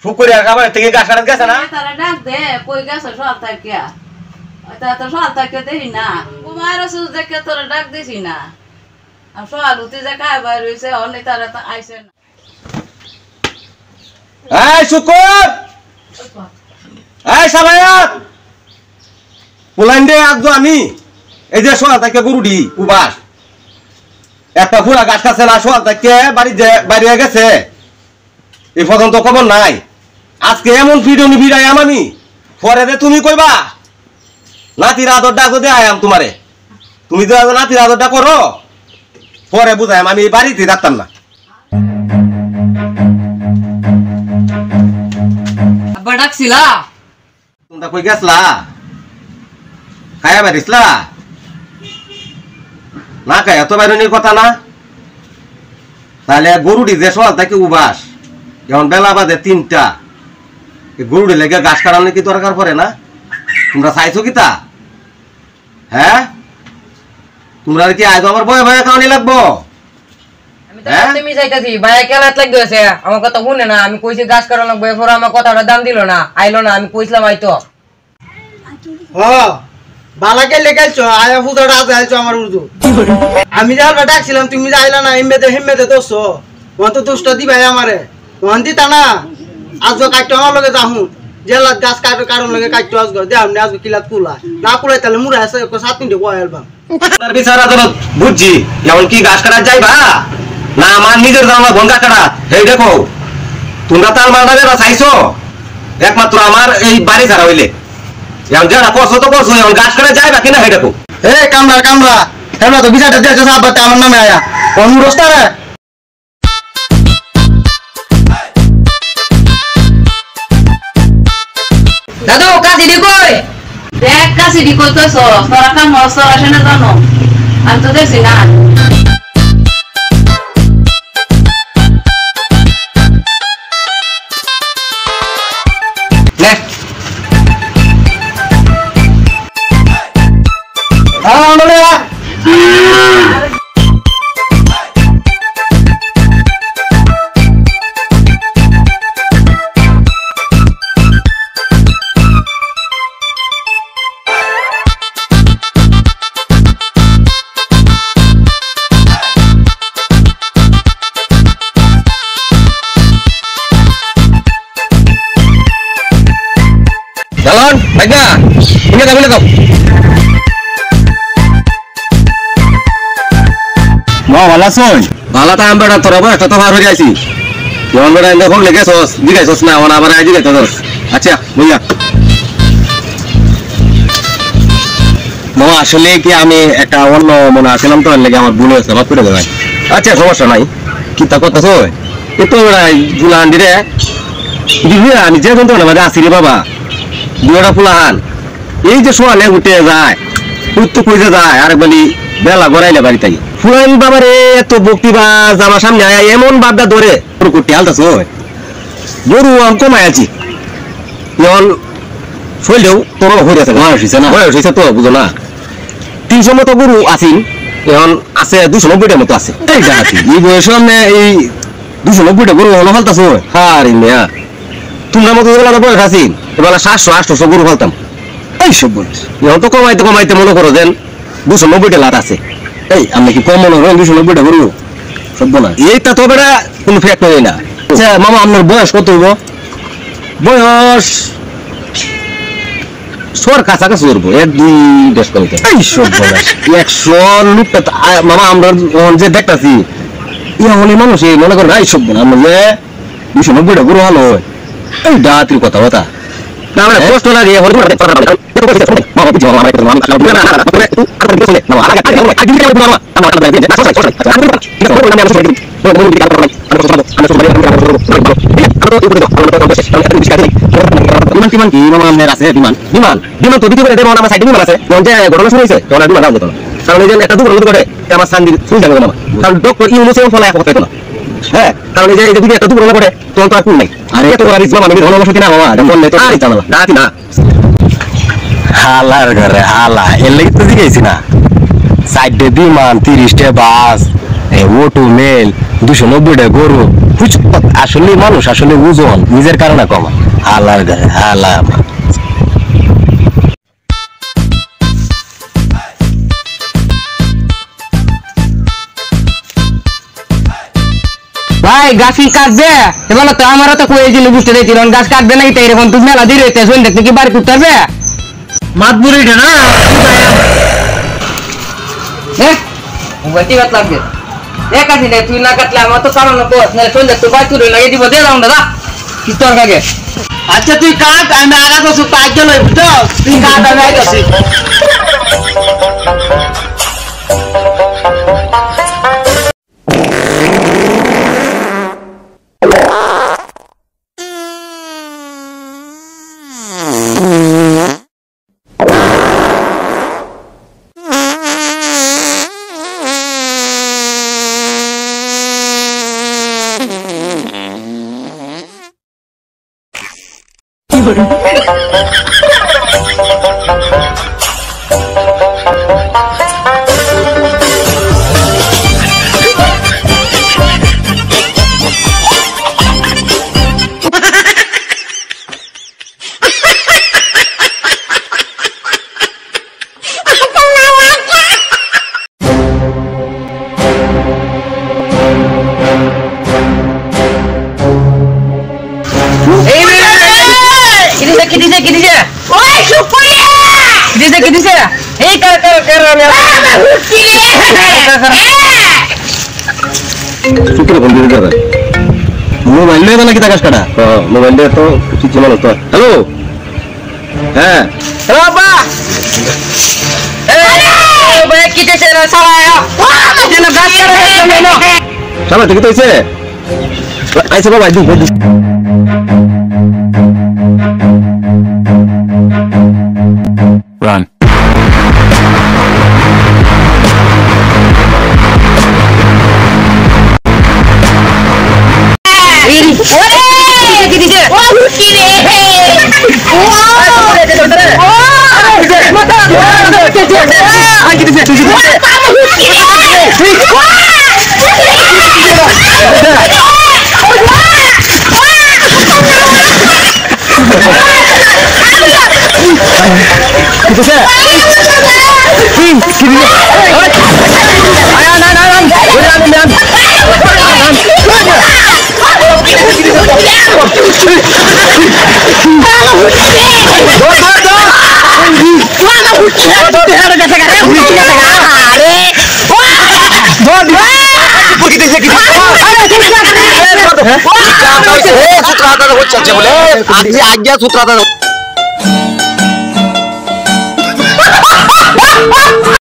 শুকুরিয়া খাবার থেকে গাছ কাটাত গেছে না তারা ডাক দে কই গেছে সব থাকিয়া তা তো সব থাকিয়া দেই না কুমার সুজ দেখে তোরা ডাক দিছি না আর সব উঠে যে খাইবার হইছে অনে তারা তো আইছে না এই শুকুর এই সাবায়াত পুলাইন্দে আগদো আমি এই যে সোয়া থেকে গরুডি উবাস একটা ফুরা গাছ কাছে না সোয়া থেকে বাড়ি গেছে এই পর্যন্ত খবর নাই আজকে এমন ভিডিওনি ভিড়াই আমি পরে দে তুমি কইবা নাতির আদর ডাক দে আয়াম তোমারে তুমি তো নাতির আদরটা করো পরে বুঝাই আমি বাড়িতে থাকতাম না আব্বা ডাকছিলা তোমরা কই গেছলা খায়া বাড়িসলা না খায়া তো বাইরনির কথা না তাহলে গরুটি যে সোয়াল থাকে উবাস যেমন বেলা বাজে 3টা গরুটি লেগে গাছ কাটানো কি দরকার পড়ে না তোমরা চাইছো কি তা হ্যাঁ তোমরা কি আজ আমার বয়ে বয়ে খাওয়ানি লাগবো আমি তো তুমি যাইতাছি ভাই কেলাত লাগি গেছে আমার কথা শুনে না আমি কইছি গাছ কাটা লাগবে এরপর আমার কথাটা দাম দিল না আইলো না আমি কইছিলাম আইতো বালাকে লেগাইছো আয়া ফুটাটা আজ আইছো আমার উর্দু আমি যার ডাকছিলাম তুমি যাইলা না হিম্মেতে দোছো মন তো দুষ্ট দিবাই আমারে মন দিতা না আজ কাটতো আমার লগে যাহু জেলা গাছ কারণ লগে কাটতো আজ দে আমনে আজ কিলাত কুলা না কুলাই তাহলে মুরা আছে 7 মিনিট কয় অ্যালবাম তার বিচারা তো বুঝছি যেমন কি গাছ কাটা যাইবা না আমার নিজের জানা ভঙ্গা কাটা এই দেখো তোমরা তার মালটা চাইছো একমাত্র আমার এই বাড়ি ছাড়া হইলে এখন যারা করছো তো করছো এখন গাছ কাটা যাইবা কিনা সেই দেখো কামরা হেমা তো বিচারটা দিয়েছে সাহাবাতে আমার নামে আয়া অনুরোস্তা রে দাদু কাছে দি কই দেখ কাছে দি কইতেছ তোরা কাম হসর আসে না জানো আমি তো দেখছি না Jalan, baiknya. Ini kau. Mau malas son. Malah tak ambil atau apa? Atau harus jadi sih. Jangan beranda kau lagi sos. Dikai sos na, warna apa aja gitu terus. Aceh, boleh. Mau asli ki আমি একটা অন্য মনে আসলাম তো লাগে আমার ভুল হয়েছে মাফ করে দেবেন আচ্ছা সমস্যা নাই কি তা কথা কই এতো গুলান দিরে দিবি আমি যে বন্ধু না মানে আসি রে বাবা দুটা ফুলাহান এই যে সোয়ালে উঠে যায় উঠতে কইতে যায় আর বলি বেলা গড়াইলে বাড়িতে ফুলান বাবারে এত বক্তিবাজ আমার সামনে আয়া এমন বাদদা ধরে তোর কুটি হালতাছ গরু আম কমাই আছি এখন শৈলেও তোর হয়ে আছে বয়স হয়েছে তো বুঝো না 300 মতো গরু আছিন এখন আছে 290টার মতো আছে এই বয়সে আমি এই 290টা গরু হলো ফালতাছ হারি মিয়া তোমরা মতো এগুলো বয়স আছিন এবার 700-800 গরু ফালতাম এইসব বলিস এখন তো কমাইতে মনে করো যেন 290টা লাট আছে এই আমি কি কম মনে করেন 290টা গরু সব না এইটা তো বেটা কোনো ফ্যাক্ট হয় না আচ্ছা মামা আপনার বয়স কত হইব বয়স সোর কাছাকাছি করবো 1-2 দেশ কমিতে এইসব বয়স 100 লোকটা মামা আমরা যে দেখতেছি ইয়া হলে মানুষ মনে করেন এইসব না আমরা যে 290টা গরু ভালো হয় এই ডাতির কথা না মানে কষ্ট লাগে কিছু আমার একটা আমি না না করে আর কিছু না আগে আগে আগে দিকে বলবো আমার কথা বলতে না সরি সরি আমি আমি সরি বলবো বলবো দিকে আমি বিমান কি মামা আমাদের আছে বিমান বিমান বিমান তো দিতে করে দেব আমার সাইডে বিমান আছে কোন যে ঘটনা শুরু হইছে তোরা বিমান দাও দিত না কারণ এই যে একটা দুপুর করে আমার সান্দির ফুল যাবে মামা কারণ ডক্টর ইউনুসেও ফলা এক কথা না হ্যাঁ কারণ এই যে দিকে একটা দুপুর করে তোর তো আর কোন নাই আরে এত বড় রিস্ক মামা আমি ধন্য বসে কিনা মামা এটা বললে তো আর জানা না না হালার ঘরে হালা এর লাগি তো দিয়েছি না সাইডে বিমান 30টা বাস ওটো মেল 290টা গরু আসলে মানুষ আসলে ওজন নিজের কারণে কমা হালার ঘরে হালা ভাই গাছ কি কাটবে এবার তো আমারও তো কয়ে দিল বুঝতে দিয়েছিল গাছ কাটবে নাকি তাই এরকম তুমি মেলা দিয়ে রয়েছে শোন দেখতে কি বাড়ি করতে পারবে মাতবুরি না বলতে বাত লাগবে এক আছে রে তুই না কাটলে আমার তো কারণ না বস না শোন দেখতে বাড়ি করে লাগিয়ে দিব দে দাও দাদা কি তোর কাকে আচ্ছা তুই কাট আমি আগা তো পাঁচ জন বুঝছো তুই কাট আমি আইতাছি মোবাইল নিয়ে নাকি টাকা কাটা মোবাইল দিয়ে তো কিছু মানুষ তো হ্যালো হ্যাঁ বাবা এই ভাই কি দেছে না সারা যেন গাছ কাটা না সামনে ঠিক তো হইছে আইছে বাবা দুই run আজ্ঞা সূত্রাটা